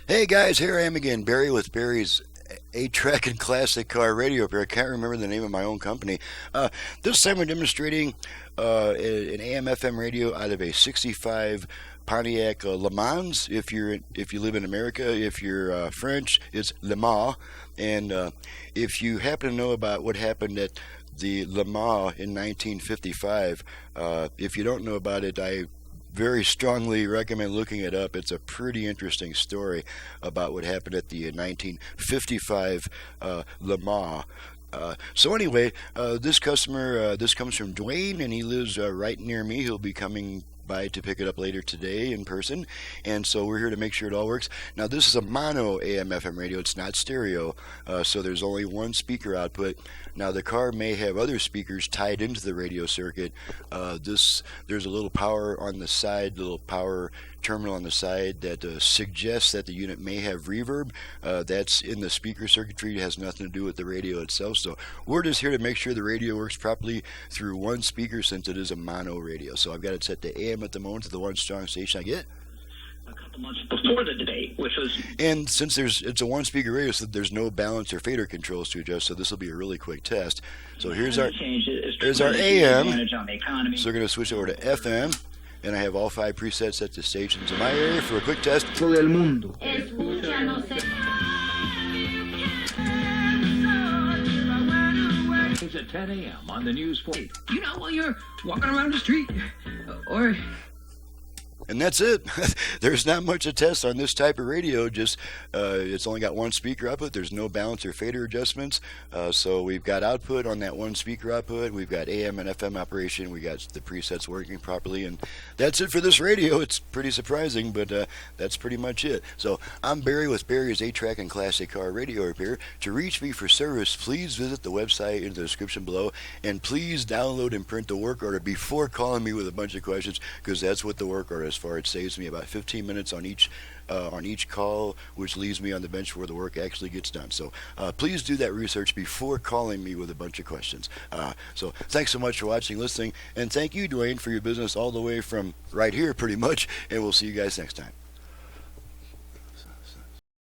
Hey guys, here I am again, Barry with Barry's 8-track and classic car radio repair. I can't remember the name of my own company. This time we're demonstrating an AM/FM radio out of a '65 Pontiac Le Mans. If you live in America, if you're French, it's Le Mans. And if you happen to know about what happened at the Le Mans in 1955, if you don't know about it, I very strongly recommend looking it up. It's a pretty interesting story about what happened at the 1955 Le Mans. So anyway, this customer, this comes from Dwayne, and he lives right near me. He'll be coming by to pick it up later today in person, and so we're here to make sure it all works. Now this is a mono AM/FM radio, it's not stereo, so there's only one speaker output. Now the car may have other speakers tied into the radio circuit. There's a little power on the side, little power terminal on the side that suggests that the unit may have reverb. That's in the speaker circuitry. It has nothing to do with the radio itself. So we're just here to make sure the radio works properly through one speaker, since it is a mono radio. So I've got it set to AM at the moment, to the one strong station I get. A couple months before the debate, which was... And since it's a one speaker radio, so there's no balance or fader controls to adjust, so this will be a really quick test. So here's our AM. So we're going to switch over to FM. And I have all 5 presets set to stations in my area for a quick test. Todo el mundo. It's at 10 a.m. on the News 4. You know, while you're walking around the street, or... And that's it. There's not much to test on this type of radio. Just it's only got one speaker output. There's no balance or fader adjustments. So we've got output on that one speaker output. We've got AM and FM operation. We got the presets working properly, and that's it for this radio. It's pretty surprising, but that's pretty much it. So I'm Barry with Barry's 8-track and classic car radio repair. To reach me for service, please visit the website in the description below, and please download and print the work order before calling me with a bunch of questions, because that's what the work order is for. It saves me about 15 minutes on each call, which leaves me on the bench where the work actually gets done. So please do that research before calling me with a bunch of questions. So thanks so much for watching, listening, and thank you, Dwayne, for your business all the way from right here, pretty much, and we'll see you guys next time.